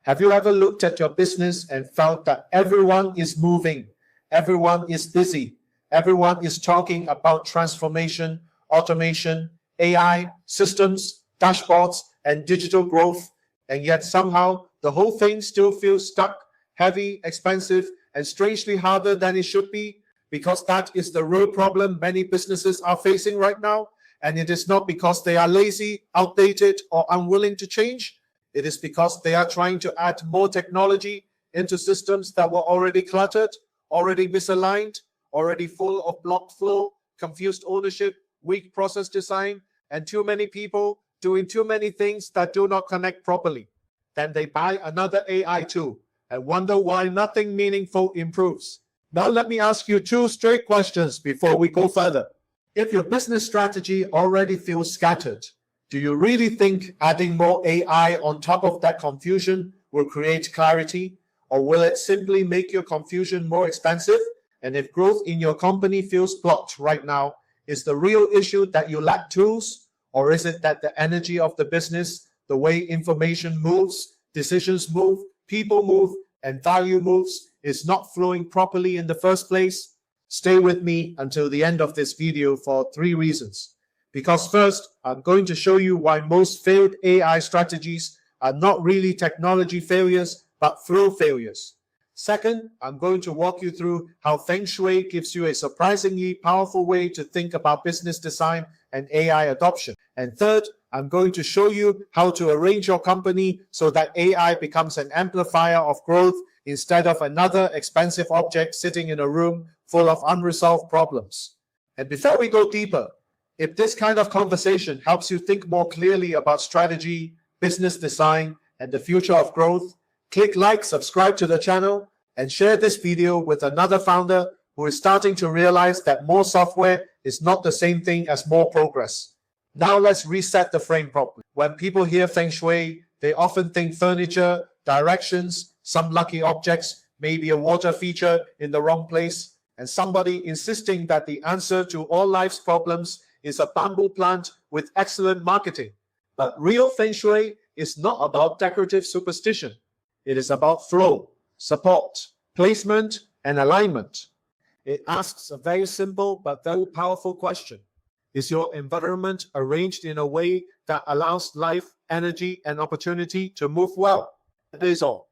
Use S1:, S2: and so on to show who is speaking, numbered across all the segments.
S1: Have you ever looked at your business and felt that everyone is moving, everyone is busy, everyone is talking about transformation, automation, AI, systems, dashboards, and digital growth, and yet somehow the whole thing still feels stuck, heavy, expensive, and strangely harder than it should be? Because that is the real problem many businesses are facing right now, and it is not because they are lazy, outdated, or unwilling to change. It is because they are trying to add more technology into systems that were already cluttered, already misaligned, already full of blocked flow, confused ownership, weak process design, and too many people doing too many things that do not connect properly. Then they buy another AI tool and wonder why nothing meaningful improves. Now let me ask you two straight questions before we go further. If your business strategy already feels scattered, do you really think adding more AI on top of that confusion will create clarity? Or will it simply make your confusion more expensive? And if growth in your company feels blocked right now, is the real issue that you lack tools? Or is it that the energy of the business, the way information moves, decisions move, people move, and value moves is not flowing properly in the first place? Stay with me until the end of this video for 3 reasons. Because first, I'm going to show you why most failed AI strategies are not really technology failures, but flow failures. Second, I'm going to walk you through how Feng Shui gives you a surprisingly powerful way to think about business design and AI adoption. And third, I'm going to show you how to arrange your company so that AI becomes an amplifier of growth instead of another expensive object sitting in a room full of unresolved problems. And before we go deeper, if this kind of conversation helps you think more clearly about strategy, business design, and the future of growth, click like, subscribe to the channel, and share this video with another founder who is starting to realize that more software is not the same thing as more progress. Now let's reset the frame properly. When people hear Feng Shui, they often think furniture, directions, some lucky objects, maybe a water feature in the wrong place, and somebody insisting that the answer to all life's problems is a bamboo plant with excellent marketing. But real Feng Shui is not about decorative superstition. It is about flow, support, placement, and alignment. It asks a very simple but very powerful question. Is your environment arranged in a way that allows life, energy, and opportunity to move well? That is all.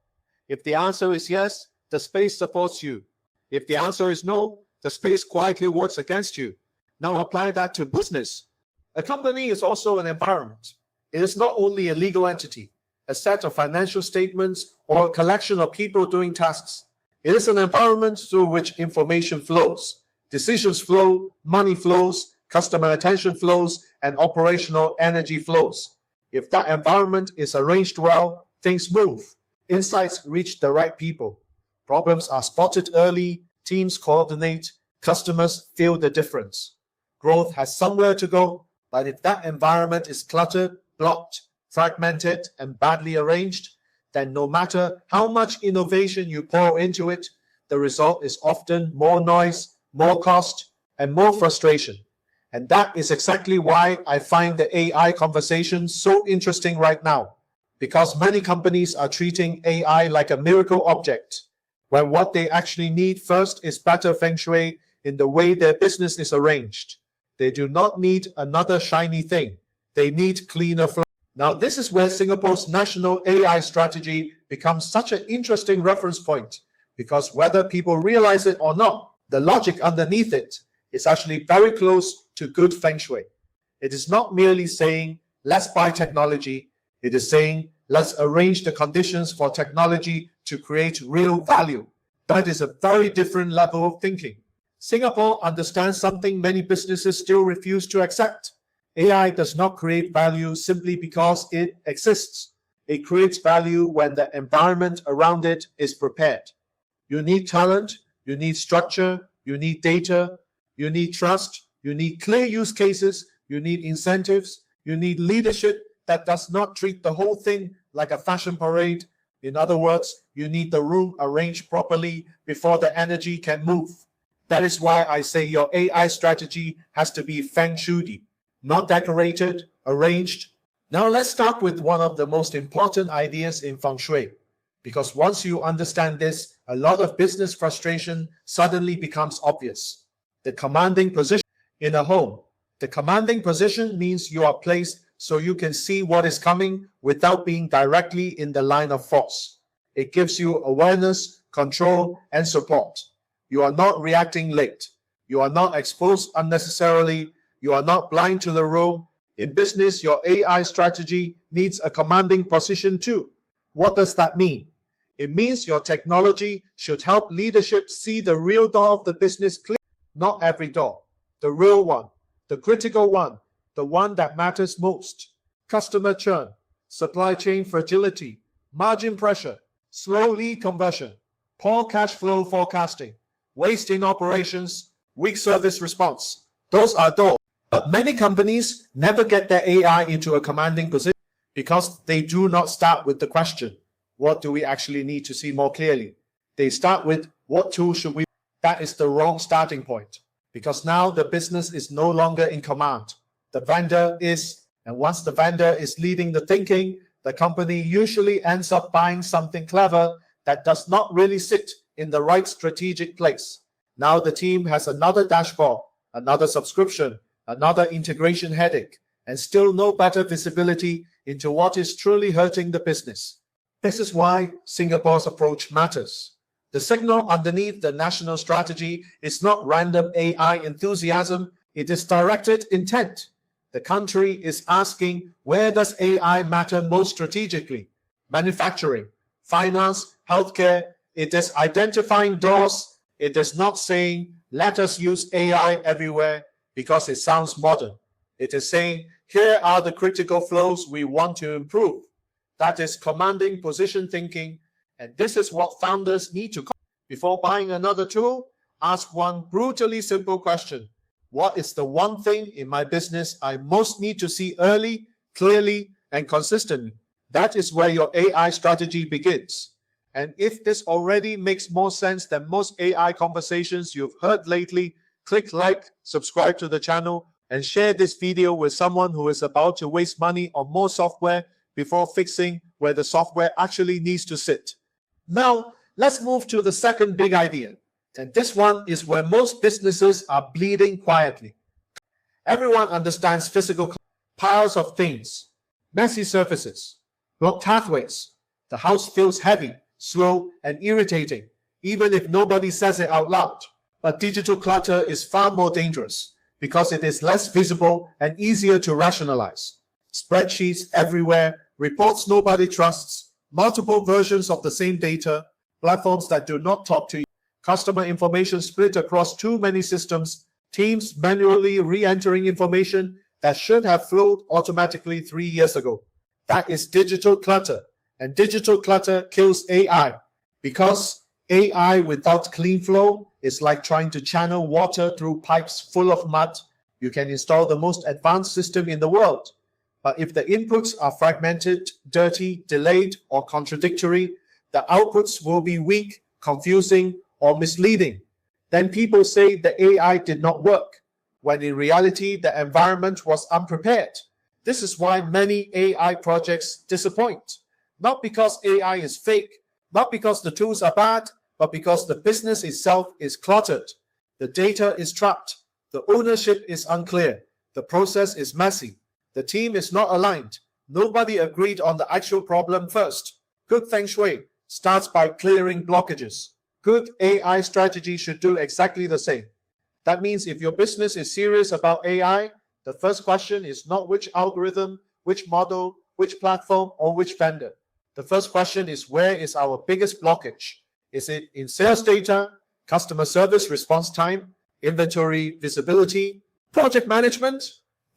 S1: If the answer is yes, the space supports you. If the answer is no, the space quietly works against you. Now apply that to business. A company is also an environment. It is not only a legal entity, a set of financial statements, or a collection of people doing tasks. It is an environment through which information flows, decisions flow, money flows, customer attention flows, and operational energy flows. If that environment is arranged well, things move. Insights reach the right people. Problems are spotted early, teams coordinate, customers feel the difference. Growth has somewhere to go, but if that environment is cluttered, blocked, fragmented, and badly arranged, then no matter how much innovation you pour into it, the result is often more noise, more cost, and more frustration. And that is exactly why I find the AI conversation so interesting right now. Because many companies are treating AI like a miracle object, when what they actually need first is better Feng Shui in the way their business is arranged. They do not need another shiny thing. They need cleaner flow. Now, this is where Singapore's national AI strategy becomes such an interesting reference point, because whether people realize it or not, the logic underneath it is actually very close to good Feng Shui. It is not merely saying, let's buy technology. It is saying, let's arrange the conditions for technology to create real value. That is a very different level of thinking. Singapore understands something many businesses still refuse to accept. AI does not create value simply because it exists. It creates value when the environment around it is prepared. You need talent, you need structure, you need data, you need trust, you need clear use cases, you need incentives, you need leadership that does not treat the whole thing like a fashion parade. In other words, you need the room arranged properly before the energy can move. That is why I say your AI strategy has to be Feng Shui, not decorated, arranged. Now let's start with one of the most important ideas in Feng Shui. Because once you understand this, a lot of business frustration suddenly becomes obvious. The commanding position in a home. The commanding position means you are placed so you can see what is coming without being directly in the line of force. It gives you awareness, control, and support. You are not reacting late. You are not exposed unnecessarily. You are not blind to the room. In business, your AI strategy needs a commanding position too. What does that mean? It means your technology should help leadership see the real door of the business clearly. Not every door. The real one. The critical one. The one that matters most. Customer churn. Supply chain fragility. Margin pressure. Slow lead conversion. Poor cash flow forecasting. Waste in operations. Weak service response. Those are doors. But many companies never get their AI into a commanding position because they do not start with the question, what do we actually need to see more clearly? They start with, what tool should we? That is the wrong starting point because now the business is no longer in command. The vendor is, and once the vendor is leading the thinking, the company usually ends up buying something clever that does not really sit in the right strategic place. Now the team has another dashboard, another subscription, another integration headache, and still no better visibility into what is truly hurting the business. This is why Singapore's approach matters. The signal underneath the national strategy is not random AI enthusiasm, it is directed intent. The country is asking, where does AI matter most strategically? Manufacturing, finance, healthcare. It is identifying doors. It is not saying, let us use AI everywhere because it sounds modern. It is saying, here are the critical flows we want to improve. That is commanding position thinking, and this is what founders need to. Before buying another tool, ask one brutally simple question. What is the one thing in my business I most need to see early, clearly, and consistently? That is where your AI strategy begins. And if this already makes more sense than most AI conversations you've heard lately, click like, subscribe to the channel, and share this video with someone who is about to waste money on more software before fixing where the software actually needs to sit. Now, let's move to the second big idea. And this one is where most businesses are bleeding quietly. Everyone understands physical piles of things, messy surfaces, blocked pathways. The house feels heavy, slow, and irritating, even if nobody says it out loud. But digital clutter is far more dangerous because it is less visible and easier to rationalize. Spreadsheets everywhere, reports nobody trusts, multiple versions of the same data, platforms that do not talk to you, customer information split across too many systems, teams manually re-entering information that should have flowed automatically 3 years ago. That is digital clutter, and digital clutter kills AI because AI without clean flow is like trying to channel water through pipes full of mud. You can install the most advanced system in the world, but if the inputs are fragmented, dirty, delayed, or contradictory, the outputs will be weak, confusing, or misleading. Then people say the AI did not work, when in reality the environment was unprepared. This is why many AI projects disappoint. Not because AI is fake, not because the tools are bad, but because the business itself is cluttered. The data is trapped. The ownership is unclear. The process is messy. The team is not aligned. Nobody agreed on the actual problem first. Good Feng Shui starts by clearing blockages. Good AI strategy should do exactly the same. That means if your business is serious about AI, the first question is not which algorithm, which model, which platform, or which vendor. The first question is, where is our biggest blockage? Is it in sales data, customer service response time, inventory visibility, project management,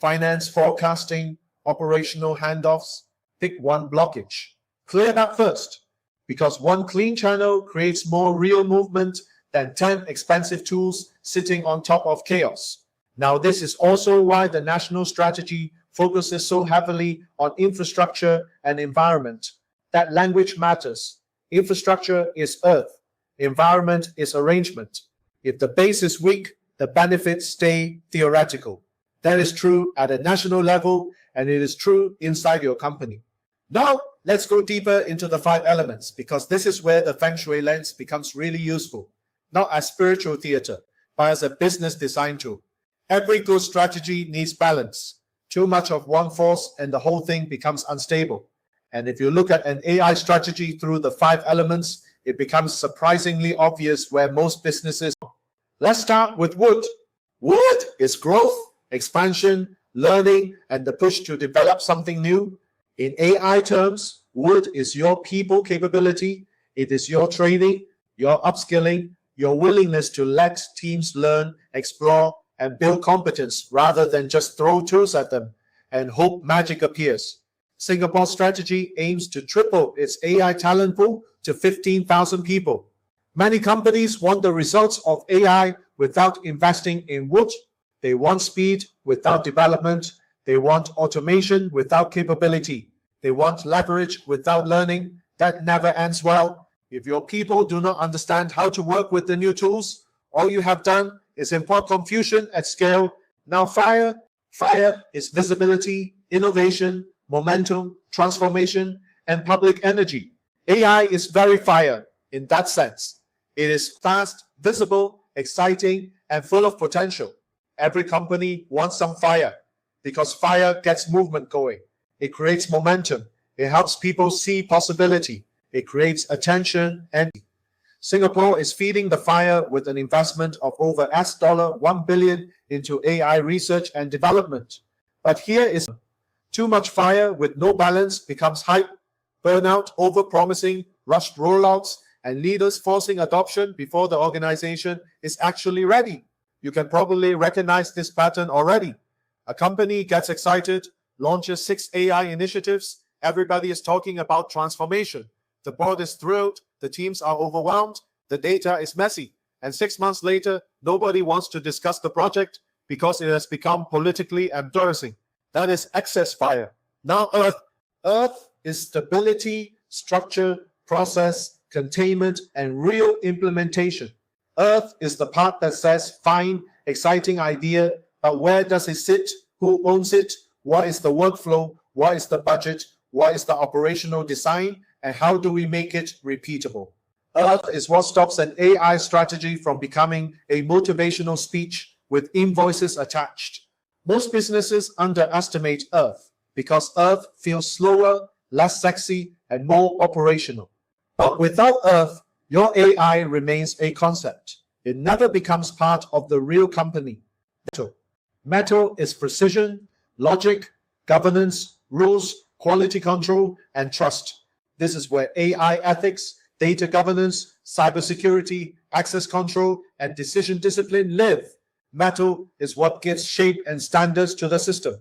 S1: finance forecasting, operational handoffs? Pick one blockage. Clear that first, because one clean channel creates more real movement than 10 expensive tools sitting on top of chaos. Now, this is also why the national strategy focuses so heavily on infrastructure and environment. That language matters. Infrastructure is earth. Environment is arrangement. If the base is weak, the benefits stay theoretical. That is true at a national level, and it is true inside your company. Now, let's go deeper into the 5 elements, because this is where the Feng Shui lens becomes really useful, not as spiritual theater, but as a business design tool. Every good strategy needs balance. Too much of one force and the whole thing becomes unstable. And if you look at an AI strategy through the 5 elements, it becomes surprisingly obvious where most businesses. Let's start with wood. Wood is growth, expansion, learning, and the push to develop something new. In AI terms, wood is your people capability. It is your training, your upskilling, your willingness to let teams learn, explore, and build competence rather than just throw tools at them and hope magic appears. Singapore's strategy aims to triple its AI talent pool to 15,000 people. Many companies want the results of AI without investing in wood. They want speed without development. They want automation without capability. They want leverage without learning. That never ends well. If your people do not understand how to work with the new tools, all you have done is import confusion at scale. Now fire is visibility, innovation, momentum, transformation, and public energy. AI is very fire in that sense. It is fast, visible, exciting, and full of potential. Every company wants some fire because fire gets movement going. It creates momentum. It helps people see possibility. It creates attention, and Singapore is feeding the fire with an investment of over $1 billion into AI research and development. But here is too much fire with no balance becomes hype, burnout, overpromising, rushed rollouts, and leaders forcing adoption before the organization is actually ready. You can probably recognize this pattern already. A company gets excited, launches 6 AI initiatives, everybody is talking about transformation. The board is thrilled, the teams are overwhelmed, the data is messy, and 6 months later, nobody wants to discuss the project because it has become politically embarrassing. That is excess fire. Now Earth. Earth is stability, structure, process, containment, and real implementation. Earth is the part that says, fine, exciting idea, but where does it sit? Who owns it? What is the workflow? What is the budget? What is the operational design? And how do we make it repeatable? Earth is what stops an AI strategy from becoming a motivational speech with invoices attached. Most businesses underestimate Earth because Earth feels slower, less sexy, and more operational. But without Earth, your AI remains a concept. It never becomes part of the real company. Metal is precision, logic, governance, rules, quality control, and trust. This is where AI ethics, data governance, cybersecurity, access control, and decision discipline live. Metal is what gives shape and standards to the system.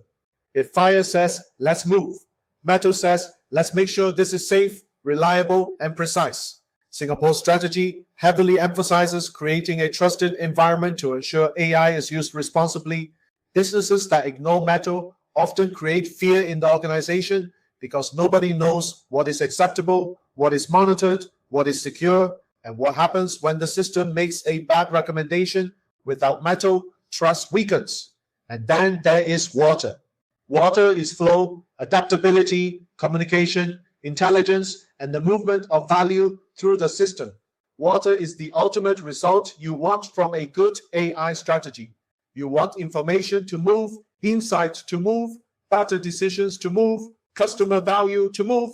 S1: If fire says, let's move, metal says, let's make sure this is safe, reliable, and precise. Singapore's strategy heavily emphasizes creating a trusted environment to ensure AI is used responsibly. Businesses that ignore metal often create fear in the organization because nobody knows what is acceptable, what is monitored, what is secure, and what happens when the system makes a bad recommendation. Without metal, trust weakens. And then there is water. Water is flow, adaptability, communication, intelligence, and the movement of value through the system. Water is the ultimate result you want from a good AI strategy. You want information to move, insight to move, better decisions to move, customer value to move,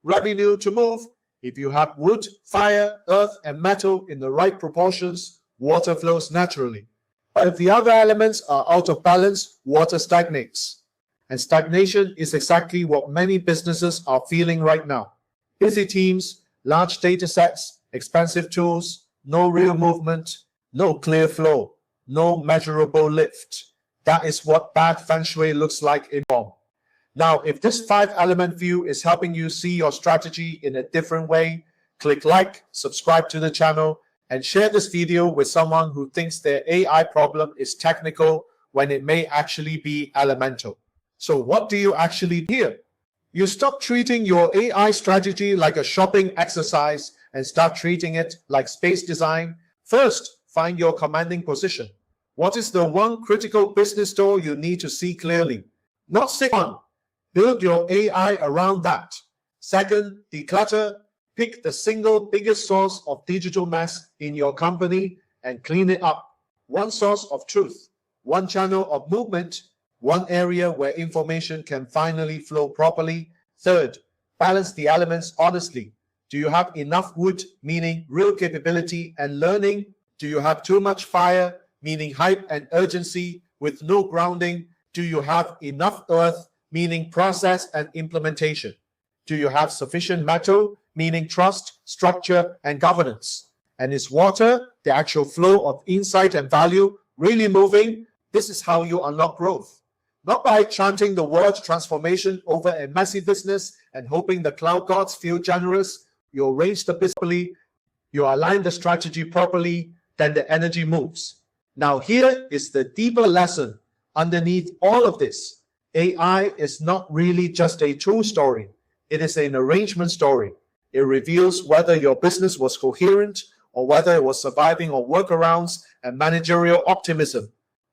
S1: revenue to move. If you have wood, fire, earth, and metal in the right proportions, water flows naturally. But if the other elements are out of balance, water stagnates. And stagnation is exactly what many businesses are feeling right now. Busy teams, large data sets, expensive tools, no real movement, no clear flow, no measurable lift. That is what bad Feng Shui looks like in form. Now, if this 5-element view is helping you see your strategy in a different way, click like, subscribe to the channel, and share this video with someone who thinks their AI problem is technical when it may actually be elemental. So what do you actually do here? You stop treating your AI strategy like a shopping exercise and start treating it like space design. First, find your commanding position. What is the one critical business door you need to see clearly? Not sick one. Build your AI around that. Second, declutter. Pick the single biggest source of digital mess in your company and clean it up. One source of truth, one channel of movement, one area where information can finally flow properly. Third, balance the elements honestly. Do you have enough wood, meaning real capability and learning? Do you have too much fire, meaning hype and urgency with no grounding? Do you have enough earth, meaning process and implementation? Do you have sufficient metal, meaning trust, structure, and governance? And is water, the actual flow of insight and value, really moving? This is how you unlock growth. Not by chanting the word transformation over a messy business and hoping the cloud gods feel generous. You arrange the business properly, you align the strategy properly, then the energy moves. Now here is the deeper lesson underneath all of this. AI is not really just a tool story. It is an arrangement story. It reveals whether your business was coherent or whether it was surviving on workarounds and managerial optimism.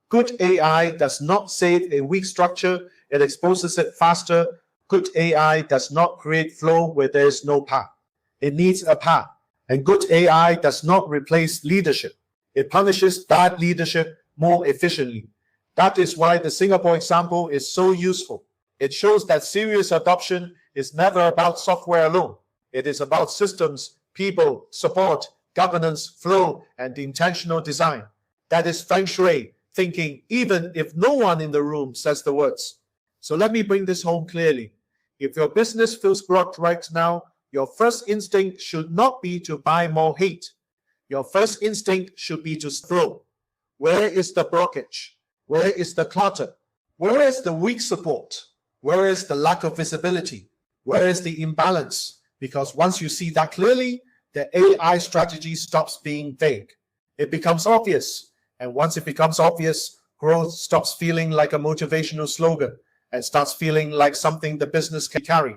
S1: Good AI does not save a weak structure, it exposes it faster. Good AI does not create flow where there is no path. It needs a path. And good AI does not replace leadership. It punishes bad leadership more efficiently. That is why the Singapore example is so useful. It shows that serious adoption is never about software alone. It is about systems, people, support, governance, flow, and intentional design. That is Feng Shui thinking, even if no one in the room says the words. So let me bring this home clearly. If your business feels blocked right now, your first instinct should not be to buy more hate. Your first instinct should be to flow. Where is the blockage? Where is the clutter? Where is the weak support? Where is the lack of visibility? Where is the imbalance? Because once you see that clearly, the AI strategy stops being vague. It becomes obvious. And once it becomes obvious, growth stops feeling like a motivational slogan and starts feeling like something the business can carry.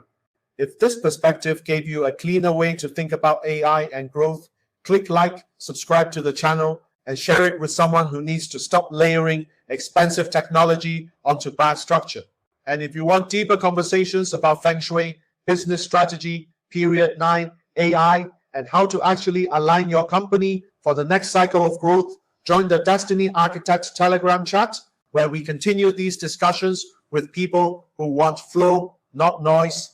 S1: If this perspective gave you a cleaner way to think about AI and growth, click like, subscribe to the channel, and share it with someone who needs to stop layering expensive technology onto bad structure. And if you want deeper conversations about Feng Shui, business strategy, period 9, AI, and how to actually align your company for the next cycle of growth, join the Destiny Architects Telegram chat, where we continue these discussions with people who want flow, not noise,